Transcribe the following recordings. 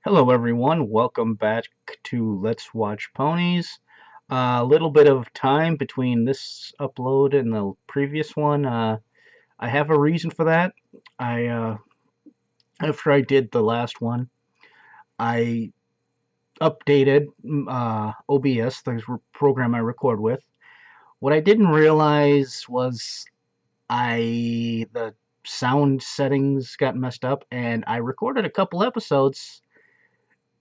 Hello, everyone. Welcome back to Let's Watch Ponies. A little bit of time between this upload and the previous one. I have a reason for that. I After I did the last one, I updated OBS, the program I record with. What I didn't realize was the sound settings got messed up, and I recorded a couple episodes,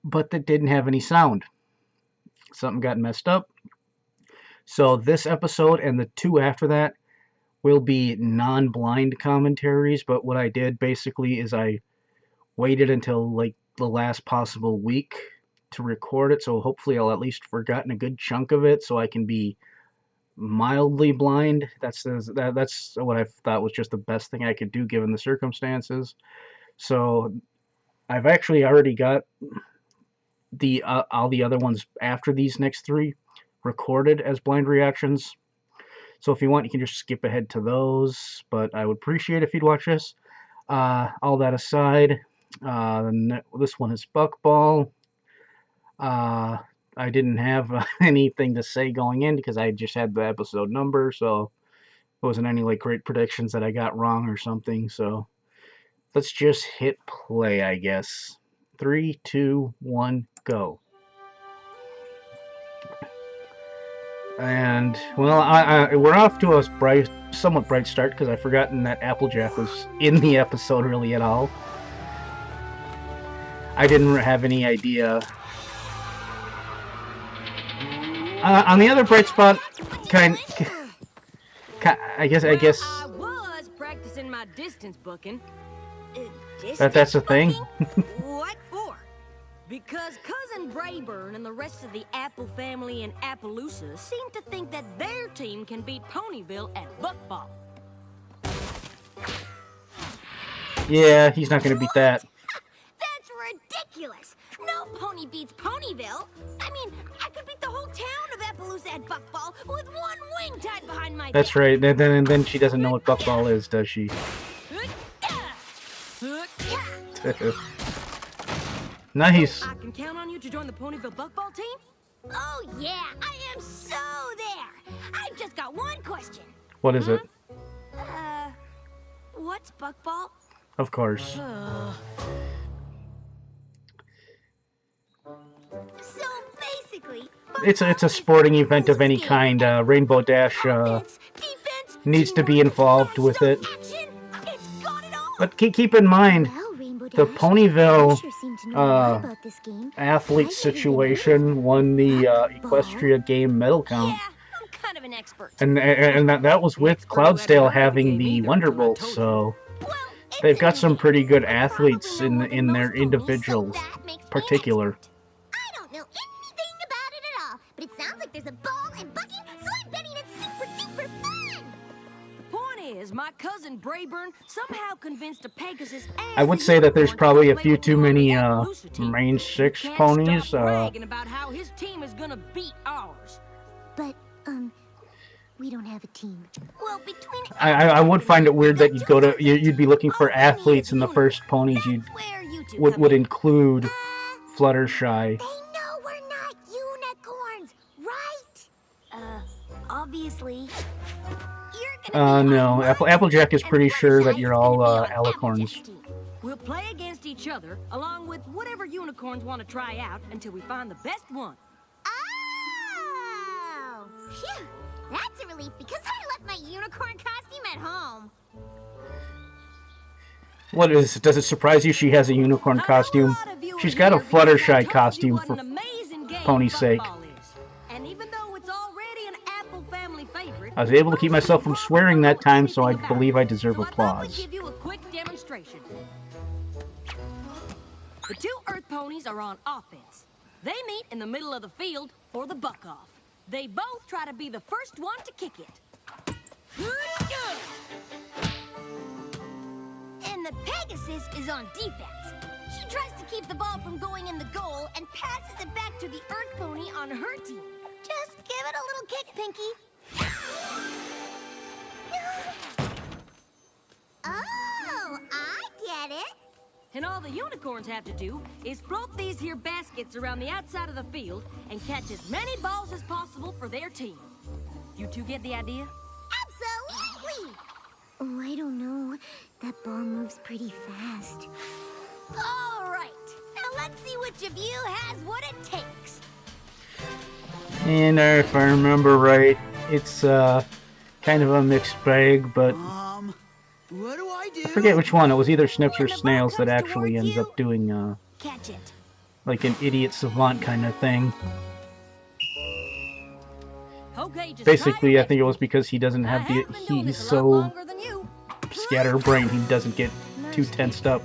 but that didn't have any sound. Something got messed up. So this episode and the two after that will be non-blind commentaries, but what I did basically is I waited until like the last possible week to record it, so hopefully I'll at least forgotten a good chunk of it so I can be mildly blind. That's what I thought was just the best thing I could do given the circumstances. So I've actually already got the all the other ones after these next three recorded as blind reactions. So if you want, you can just skip ahead to those, but I would appreciate if you'd watch this. All that aside, this one is Buckball. I didn't have anything to say going in because I just had the episode number, so it wasn't any like great predictions that I got wrong or something. So let's just hit play, I guess. 3, 2, 1, go. And, well, we're off to a somewhat bright start because I've forgotten that Applejack was in the episode really at all. I didn't have any idea. On the other bright spot, I guess. I was practicing my distance booking. That's a thing. What for? Because Cousin Brayburn and the rest of the Apple family in Appaloosa seem to think that their team can beat Ponyville at Buckball. Yeah, he's not going to beat that. That's ridiculous! No pony beats Ponyville! I mean, I could beat the whole town of Appaloosa at Buckball with one wing tied behind my That's back. right. Then she doesn't know what Buckball is, does she? Nice. I can count on you to join the Ponyville Buckball team? Oh yeah, I am so there! I've just got one question. What is it? What's Buckball? Of course. So basically, It's a sporting event of any kind. Rainbow Dash defense, needs to be involved with it. action, it's got it all. But keep in mind, Well, Rainbow the Dash, Ponyville you sure seem to know a lot about this game. athlete situation won the Equestria game medal count. Yeah, I'm kind of an expert. And that was with Cloudsdale having the Wonderbolt, so Well, they've it's got some amazing. pretty good I athletes probably know more in than their most ponies, so individuals that makes me an particular. expert. I don't know anything about it at all, but it sounds like there's a ball and bucket, so I'm betting it's super duper fun. The point is, my cousin Brayburn somehow convinced a Pegasus and I would a say that there's unicorn probably to a play few with too you on the many Appaloosa team. main six Can't ponies. stop bragging about how his team is gonna beat ours. But, we don't have a team. Well, between I would find it weird that you'd be looking for athletes and the first ponies you where you two would come in. include Fluttershy. They know we're not unicorns, right? Obviously. You're gonna be No, on my Applejack is team, pretty and sure that Fluttershy's you're gonna all be on alicorns. Applejack's team. We'll play against each other, along with whatever unicorns want to try out, until we find the best one. Oh! Phew! That's a relief because I left my unicorn costume at home. What is? Does it surprise you she has a unicorn costume? She's got a Fluttershy costume for pony's sake. And even though it's already an Apple family favorite, I was able to keep myself from swearing that time, so I believe I deserve so I thought we'd applause. give you a quick demonstration. The two Earth ponies are on offense. They meet in the middle of the field for the buck-off. They both try to be the first one to kick it. And the Pegasus is on defense. She tries to keep the ball from going in the goal and passes it back to the Earth pony on her team. Just give it a little kick, Pinky. Oh, I get it. And all the unicorns have to do is float these here baskets around the outside of the field and catch as many balls as possible for their team. You two get the idea? Absolutely! Oh, I don't know. That ball moves pretty fast. All right. Now let's see which of you has what it takes. And if I remember right, it's kind of a mixed bag, but What do I do? I forget which one. It was either Snips or When the ball Snails that comes actually towards ends you, up doing Catch it. like an idiot savant kind of thing. Okay, just Basically, I think it was because he doesn't have the he's so longer than you. scatterbrained he doesn't get too tensed up.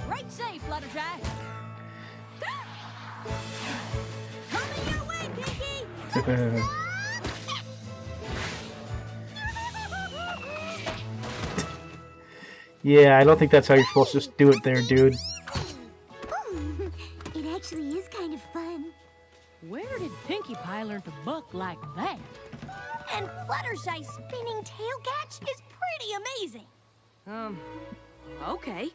Right safe, Fluttershy. Coming your way, Pinky. Yeah, I don't think that's how you're supposed to do it there, dude. It actually is kind of fun. Where did Pinkie Pie learn to buck like that? And Fluttershy's spinning tail catch is pretty amazing. Okay.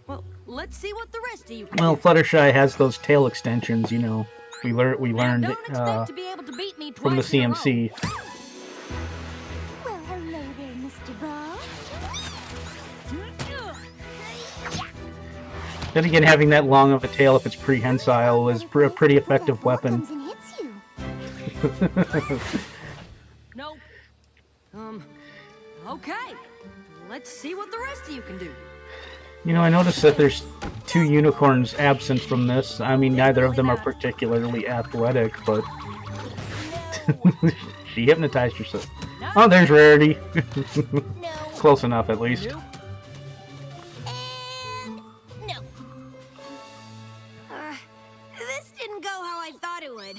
Well, let's see what the rest of you can Well, do. Fluttershy has those tail extensions, you know. We learned Now, don't expect to be able to beat me from the twice in a row. CMC. Well, hello there, Mr. Ball. Then again, having that long of a tail, if it's prehensile, is a pretty effective weapon. Comes and hits you. Nope. Okay. Let's see what the rest of you can do. You know, I noticed that there's two unicorns absent from this. I mean, neither of them are particularly athletic, but she hypnotized herself. Oh, there's Rarity. No. Close enough, at least. Nope. And no. This didn't go how I thought it would.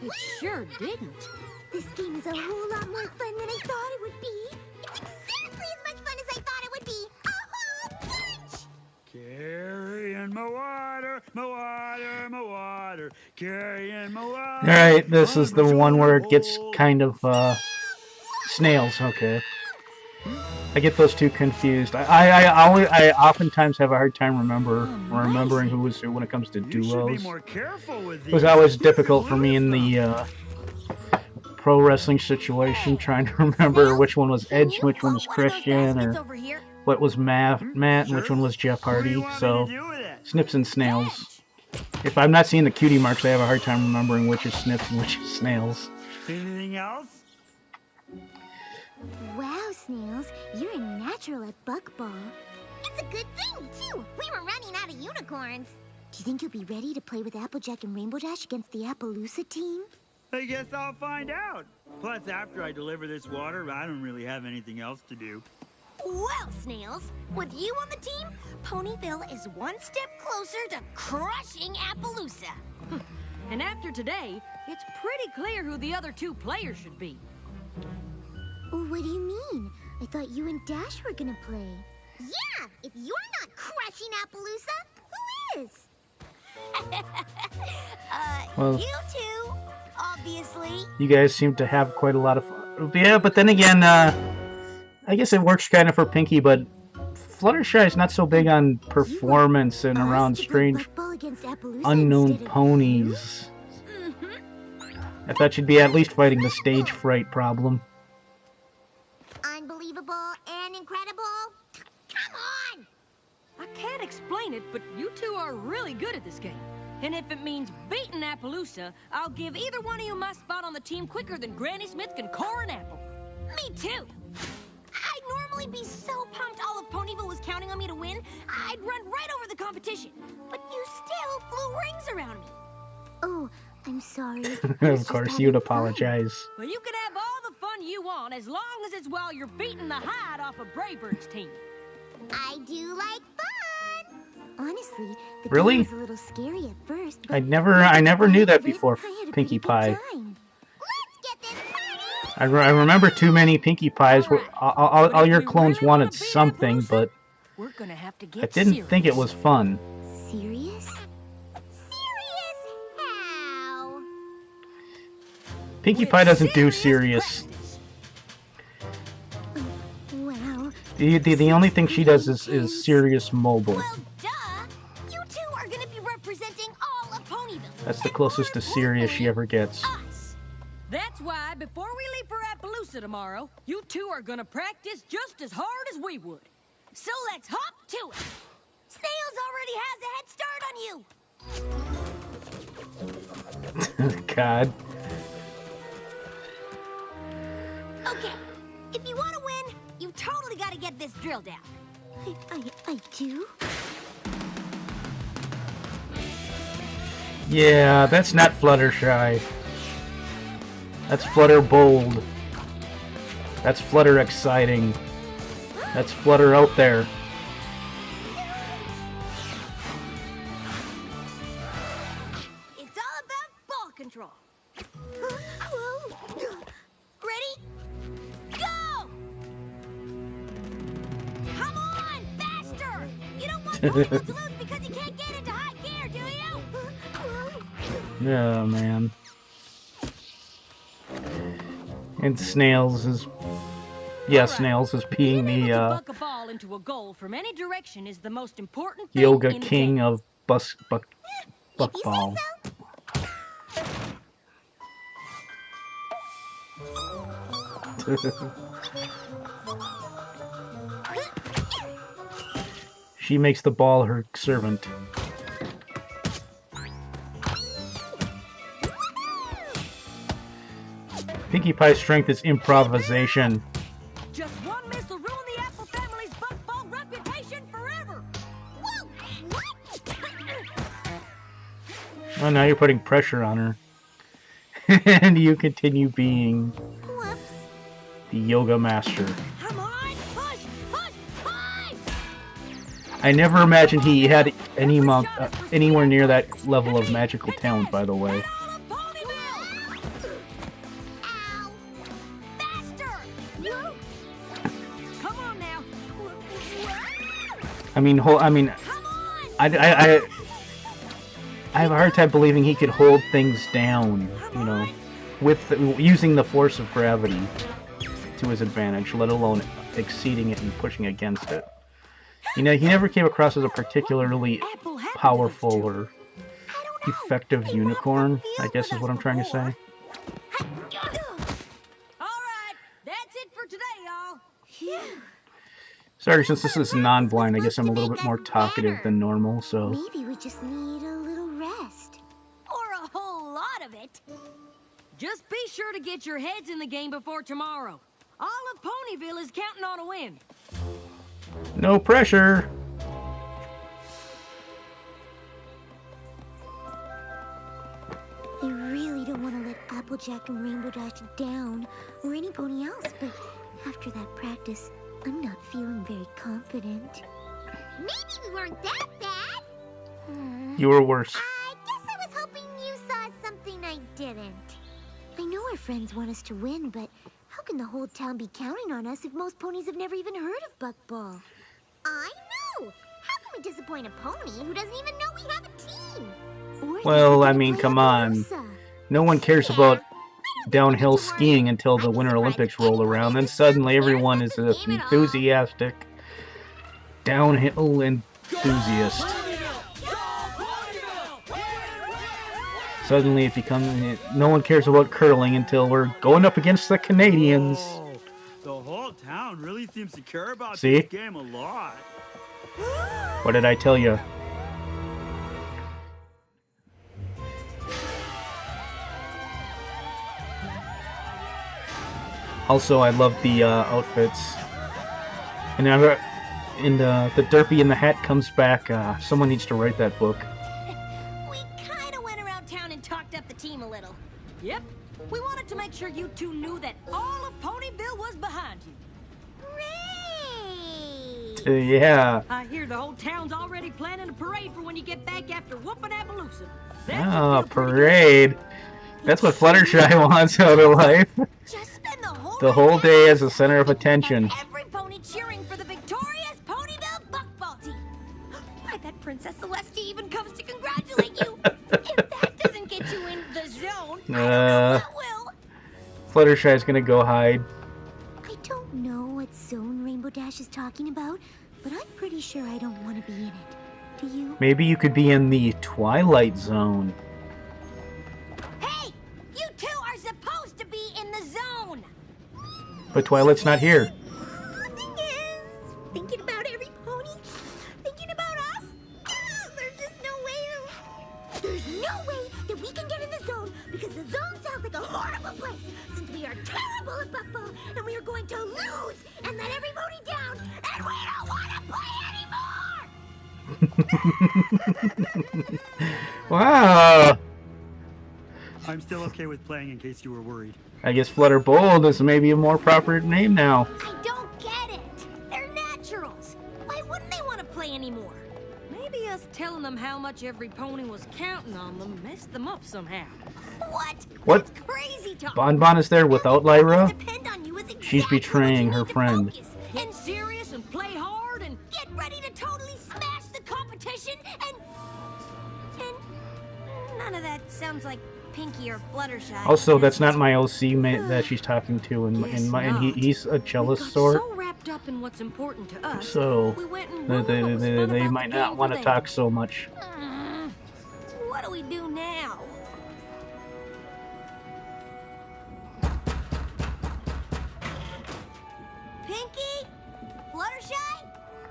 It sure didn't. This game is a whole lot more fun than I thought it would be. It's exactly as much fun as I thought it would be. A whole bunch! Carrying my water, my water, my water. Carrying my water. Alright, this is the one where it gets kind of, Snails, okay. I get those two confused. I oftentimes have a hard time remembering who was who when it comes to You should be duos. more careful with It was these. always difficult for me in the pro wrestling situation, trying to remember which one was Edge, which one was Christian, or Over here. what was Matt, and which one was Jeff What do you Hardy. want So me to do with it? Snips and Snails. If I'm not seeing the cutie marks, I have a hard time remembering which is Snips and which is Snails. Anything else? Wow, Snails, you're a natural at Buckball. It's a good thing, too. We were running out of unicorns. Do you think you'll be ready to play with Applejack and Rainbow Dash against the Appaloosa team? I guess I'll find out. Plus, after I deliver this water, I don't really have anything else to do. Well, Snails, with you on the team, Ponyville is one step closer to crushing Appaloosa. And after today, it's pretty clear who the other two players should be. What do you mean? I thought you and Dash were gonna play. Yeah, if you're not crushing Appaloosa, who is? Well, You two, obviously. you guys seem to have quite a lot of fun. Yeah, but then again, I guess it works kind of for Pinky, but Fluttershy is not so big on performance and around strange, unknown ponies. I thought she'd be at least fighting the stage fright problem. Unbelievable and incredible. Come on! I can't explain it, but you two are really good at this game. And if it means beating Appaloosa, I'll give either one of you my spot on the team quicker than Granny Smith can core an apple. Me too. I'd normally be so pumped all of Ponyville was counting on me to win, I'd run right over the competition. But you still flew rings around me. Oh, I'm sorry. Of course, you'd apologize. Well, you can have all the fun you want as long as it's while you're beating the hide off of Braybird's team. I do like fun. Honestly, the Really? game was a little scary at first. But I never knew that before Pinkie Pie. Let's get this party. I remember too many Pinkie Pies. Where all your clones wanted something, but We're gonna have to get I didn't serious. think it was fun. Serious? Serious? How? Pinkie with Pie doesn't do serious serious. practice. Wow. The only thing she does is serious mobile. Well, duh. You two are gonna be representing all of Ponyville. That's the And closest to more serious she ever gets. us. That's why before we leave for Appaloosa tomorrow, you two are gonna practice just as hard as we would. So let's hop to it. Snails already has a head start on you. God. Okay, if you want to win, you totally got to get this drill down. I do? Yeah, that's not Fluttershy. That's Flutter Bold. That's Flutter Exciting. That's Flutter out there. It's all about ball control. Ready? Go! Come on, faster! You don't want Ponyville to lose because you can't get into high gear, do you? Oh, man. And Snails is... Yeah, All right. Snails is being Being able the to buck a ball into a goal from any direction is the most important thing yoga in the king game. of If you Buckball. say She makes the ball her servant. Pinkie Pie's strength is improvisation. Just one miss will ruin the Apple family's buckball reputation forever. Whoa! What? Oh, now you're putting pressure on her. And you continue being Whoops. the yoga master. Come on, push, push, push! I never imagined he had any amount, anywhere near that level of magical talent, by the way. All of Ponyville! Ow! Faster! Whoa! Come on now. I mean, Come on! I have a hard time believing he could hold things down, you know, with using the force of gravity to his advantage, let alone exceeding it and pushing against it. You know, he never came across as a particularly Apple happy powerful that or I don't know. effective He unicorn, walked the I field guess with is what us I'm trying to say. before. All right, that's it for today, y'all. Phew. Sorry, since this is non-blind, I guess I'm a little bit more talkative than normal, so... Maybe we just need a little rest. Or a whole lot of it. Just be sure to get your heads in the game before tomorrow. All of Ponyville is counting on a win. No pressure! I really don't want to let Applejack and Rainbow Dash down, or any pony else, but after that practice, I'm not feeling very confident. Maybe we weren't that bad. You were worse. I guess I was hoping you saw something I didn't. I know our friends want us to win, but how can the whole town be counting on us if most ponies have never even heard of Buckball? I know! How can we disappoint a pony who doesn't even know we have a team? Or Well, that I we mean, play come on. Appaloosa. No one cares about downhill skiing until the Winter Olympics roll around, then suddenly everyone is this enthusiastic downhill enthusiast. Suddenly it becomes... No one cares about curling until we're going up against the Canadians. Oh, the whole town really seems to care about See? this game a lot. What did I tell you? Also, I love the outfits. And the Derpy in the hat comes back. Someone needs to write that book. We kind of went around town and talked up the team a little. Yep, we wanted to make sure you two knew that all of Ponyville was behind you. Great! Yeah. I hear the whole town's already planning a parade for when you get back after whooping Appaloosa. That should Ah, feel pretty good. parade. That's what Fluttershy wants out of life. Just spend the whole The whole day as the center of attention. Every pony cheering for the victorious Ponyville Buckball team. I bet Princess Celestia even comes to congratulate you. If that doesn't get you in the zone, I don't know what will. Fluttershy's gonna go hide. I don't know what zone Rainbow Dash is talking about, but I'm pretty sure I don't want to be in it. Do you? Maybe you could be in the Twilight Zone. Hey! You two are supposed to be in the zone! But Twilight's not here. The thing is, thinking about every pony, thinking about us, there's just no way that we can get in the zone because the zone sounds like a horrible place since we are terrible at Buckball and we are going to lose and let every pony down and we don't want to play anymore! Wow! I'm still okay with playing in case you were worried. I guess Flutterbolt is maybe a more proper name now. I don't get it. They're naturals. Why wouldn't they want to play anymore? Maybe us telling them how much every pony was counting on them messed them up somehow. What? What? That's crazy talk. Bonbon is there without Lyra? Depend on you is exactly She's betraying what you her need to friend. focus Get serious and play hard and get ready to totally smash the competition and none of that sounds like Pinky or Fluttershy. Also, that's not my OC that she's talking to, and Guess he's a we cellist got sort. so wrapped up in what's important to us. So we went and ruined what was fun they about might the not game want for to them. talk so much. What do we do now? Pinky? Fluttershy?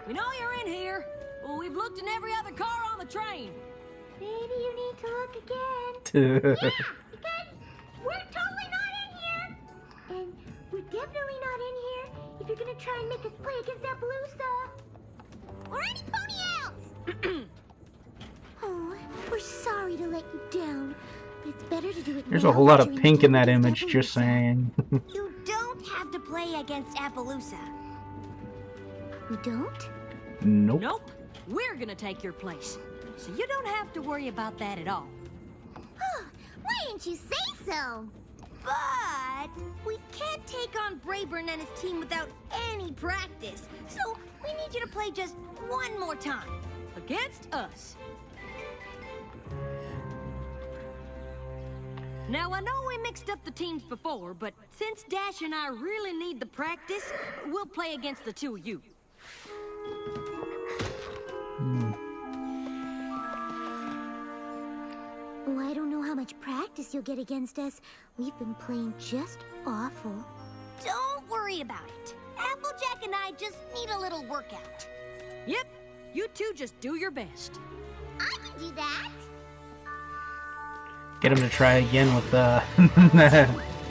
We know you're in here. Well, we've looked in every other car on the train. Maybe you need to look again. Because we're totally not in here. And we're definitely not in here if you're gonna try and make us play against Appaloosa. Or any pony else. Oh, we're sorry to let you down. But it's better to do it There's now a whole lot than of during pink the in that game image, against just Appaloosa. saying. You don't have to play against Appaloosa. We don't? Nope. Nope. We're gonna take your place. So you don't have to worry about that at all. Why didn't you say so? But we can't take on Brayburn and his team without any practice. So we need you to play just one more time. Against us. Now, I know we mixed up the teams before, but since Dash and I really need the practice, we'll play against the two of you. Oh, I don't know how much practice you'll get against us. We've been playing just awful. Don't worry about it. Applejack and I just need a little workout. Yep, you two just do your best. I can do that. Get him to try again with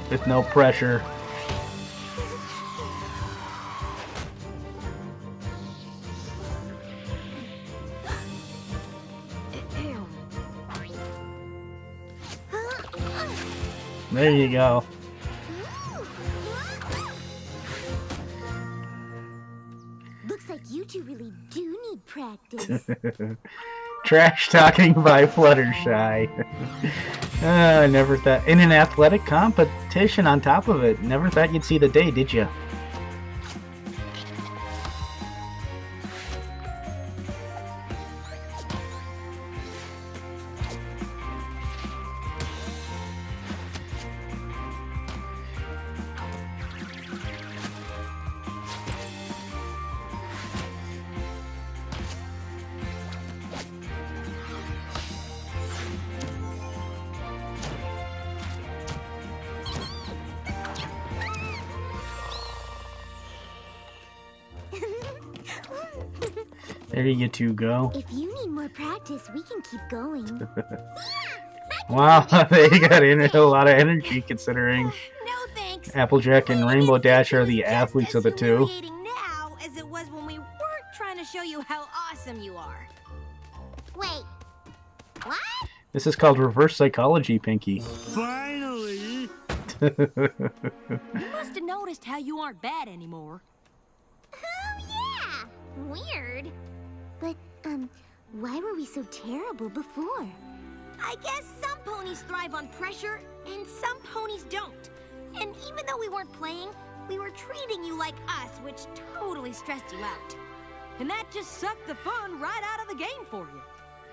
with no pressure. There you go. Looks like you two really do need practice. Trash talking by Fluttershy. I never thought in an athletic competition on top of it. Never thought you'd see the day, did you? There you two go. If you need more practice, we can keep going. Wow, they got a lot of energy considering No thanks. Applejack and Rainbow Dash are the Just athletes of as the two. humiliating now as it was when we weren't trying to show you how awesome you are. Wait. What? This is called reverse psychology, Pinky. Finally! You must have noticed how you aren't bad anymore. Oh, yeah. Weird. But, why were we so terrible before? I guess some ponies thrive on pressure, and some ponies don't. And even though we weren't playing, we were treating you like us, which totally stressed you out. And that just sucked the fun right out of the game for you.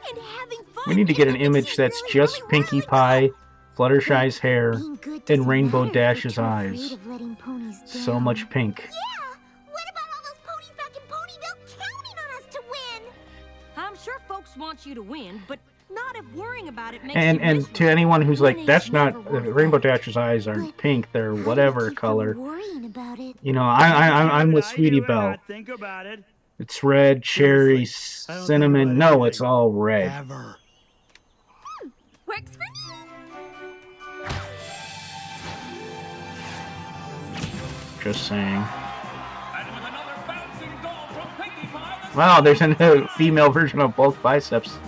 And having fun. We need to get an makes image it that's really, just really, Pinkie really Pie, good. Fluttershy's hair, Being good and doesn't Rainbow matter if you're Dash's too afraid eyes. of letting ponies So down. much pink. Yeah! What about all those ponies back in Ponyville counting on us to win? I'm sure folks want you to win, but not if worrying about it makes And you and miserable. to anyone who's like, Winning's that's not never worth Rainbow that. Dash's eyes aren't But pink, they're how do we whatever keep color. from worrying about it? You know, I'm with I Sweetie do it, Belle. I think about it. It's red, cherry, Seriously, I don't think cinnamon. about No, anything. it's all red. Ever. Works for me! Just saying. And with another bouncing goal from Pinkie Pie, the Wow, there's a female version of both biceps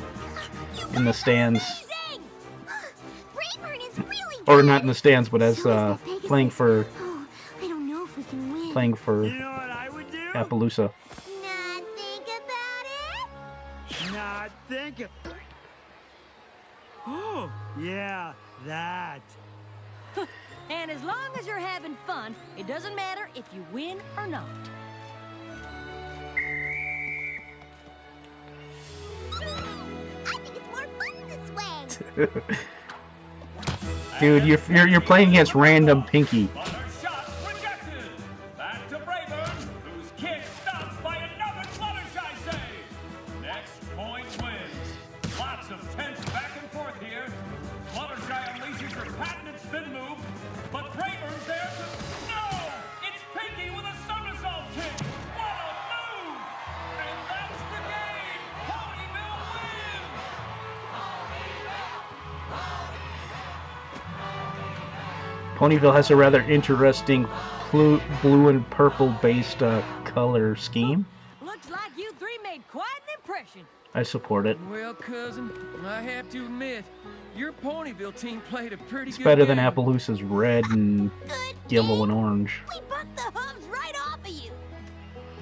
You in the guys are stands. amazing! Rayburn is really Or good. not in the stands, but as So is that Pegasus. playing for Oh, I don't know if we can win. You know what I would do? Appaloosa. Not think about it. Not think. Oh, yeah, that. And as long as you're having fun, it doesn't matter if you win or not. I think it's more fun this way. Dude, you're playing against random Pinky. other shot rejected. Back to Brayburn, whose kick stopped by another Fluttershy save. Next point wins. Lots of tense back and forth here. Fluttershy unleashes her patented spin move, but Brayburn's there to... No! It's Pinky with a somersault kick. What a move! And that's the game. Ponyville wins. Ponyville has a rather interesting blue and purple based color scheme. Looks like you three made quite an impression. I support it. Well, cousin, I have to admit, your Ponyville team played a pretty It's good better than game. Appaloosa's red and Good yellow and game. orange. We bucked the hubs right off of you.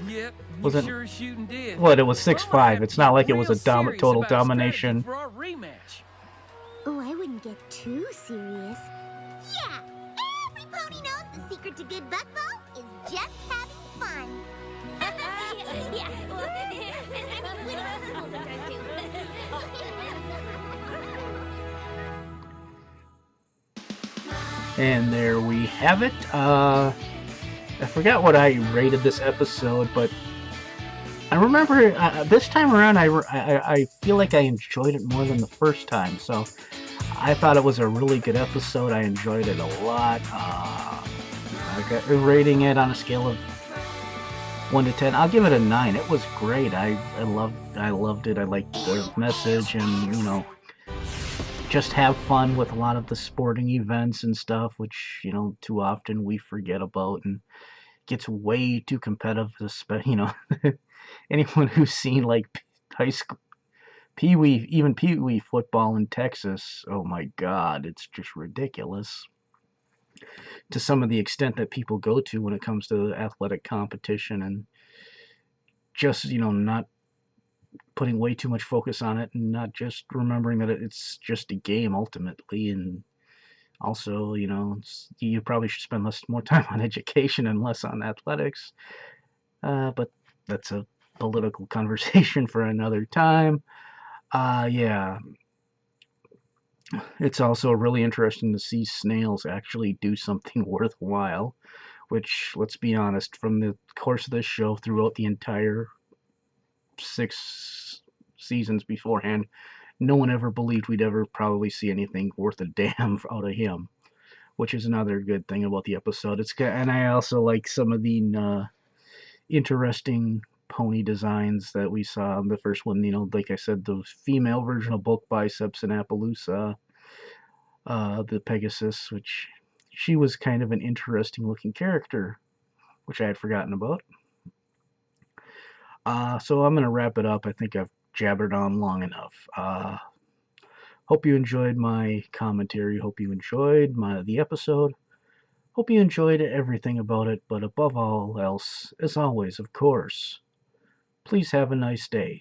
Yep, you Wasn't- sure as shooting did. What, it was But I'm gonna 6-5. have It's to not get like it was a real serious total about strategy domination. for our rematch. Oh, I wouldn't get too serious. Yeah, every pony knows the secret to good buckball is just having fun. Yeah, well, And there we have it. I forgot what I rated this episode, but I remember this time around I feel like I enjoyed it more than the first time. So I thought it was a really good episode. I enjoyed it a lot. I got rating it on a scale of 1 to 10. I'll give it a 9. It was great. I loved it. I liked the message, and you know, just have fun with a lot of the sporting events and stuff, which, you know, too often we forget about and gets way too competitive. You know, anyone who's seen like high school pee-wee, even pee-wee football in Texas, oh my God, it's just ridiculous to some of the extent that people go to when it comes to athletic competition, and just, you know, not putting way too much focus on it, and not just remembering that it's just a game ultimately. And also, you know, you probably should spend more time on education and less on athletics. But that's a political conversation for another time. Yeah. It's also really interesting to see snails actually do something worthwhile, which, let's be honest, from the course of this show throughout the entire 6 seasons beforehand, no one ever believed we'd ever probably see anything worth a damn out of him, which is another good thing about the episode. And I also like some of the interesting pony designs that we saw in the first one. You know, like I said, the female version of both biceps and Appaloosa, the Pegasus, which she was kind of an interesting looking character, which I had forgotten about. So I'm going to wrap it up. I think I've jabbered on long enough. Hope you enjoyed my commentary. Hope you enjoyed the episode. Hope you enjoyed everything about it. But above all else, as always, of course, please have a nice day.